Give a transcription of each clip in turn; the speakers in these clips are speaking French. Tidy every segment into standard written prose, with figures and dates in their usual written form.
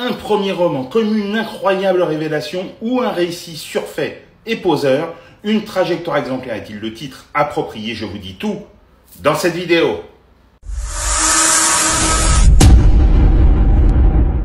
Un premier roman comme une incroyable révélation ou un récit surfait et poseur, une trajectoire exemplaire est-il le titre approprié? Je vous dis tout dans cette vidéo.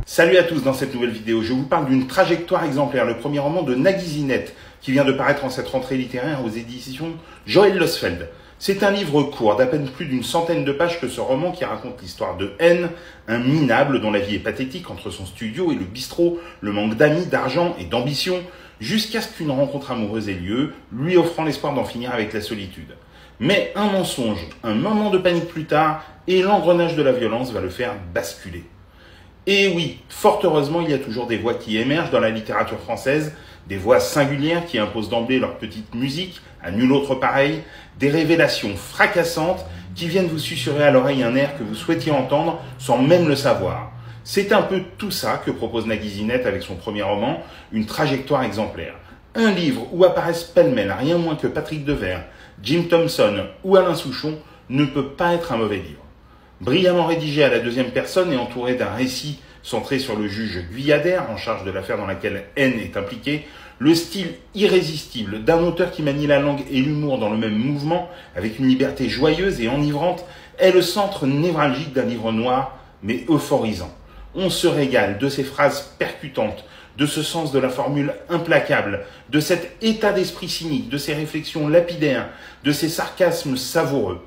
Salut à tous, dans cette nouvelle vidéo, je vous parle d'une trajectoire exemplaire, le premier roman de Nagui Zinette, qui vient de paraître en cette rentrée littéraire aux éditions Joël Losfeld. C'est un livre court d'à peine plus d'une centaine de pages que ce roman qui raconte l'histoire de N, un minable dont la vie est pathétique entre son studio et le bistrot, le manque d'amis, d'argent et d'ambition, jusqu'à ce qu'une rencontre amoureuse ait lieu, lui offrant l'espoir d'en finir avec la solitude. Mais un mensonge, un moment de panique plus tard, et l'engrenage de la violence va le faire basculer. Et oui, fort heureusement, il y a toujours des voix qui émergent dans la littérature française, des voix singulières qui imposent d'emblée leur petite musique, à nul autre pareil, des révélations fracassantes qui viennent vous susurrer à l'oreille un air que vous souhaitiez entendre sans même le savoir. C'est un peu tout ça que propose Nagui Zinette avec son premier roman, une trajectoire exemplaire. Un livre où apparaissent pêle-mêle rien moins que Patrick Devers, Jim Thompson ou Alain Souchon ne peut pas être un mauvais livre. Brillamment rédigé à la deuxième personne et entouré d'un récit centré sur le juge Guyader, en charge de l'affaire dans laquelle N est impliqué, le style irrésistible d'un auteur qui manie la langue et l'humour dans le même mouvement, avec une liberté joyeuse et enivrante, est le centre névralgique d'un livre noir, mais euphorisant. On se régale de ces phrases percutantes, de ce sens de la formule implacable, de cet état d'esprit cynique, de ces réflexions lapidaires, de ces sarcasmes savoureux.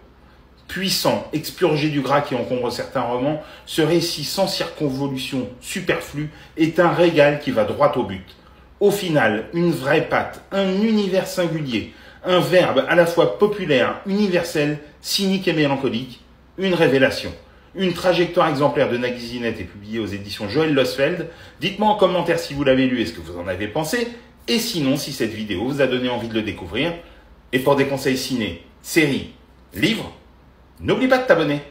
Puissant, expurgé du gras qui encombre certains romans, ce récit sans circonvolution superflue est un régal qui va droit au but. Au final, une vraie patte, un univers singulier, un verbe à la fois populaire, universel, cynique et mélancolique, une révélation. Une trajectoire exemplaire de Nagui Zinette est publiée aux éditions Joël Losfeld. Dites-moi en commentaire si vous l'avez lu et ce que vous en avez pensé, et sinon si cette vidéo vous a donné envie de le découvrir. Et pour des conseils ciné, séries, livres, n'oublie pas de t'abonner.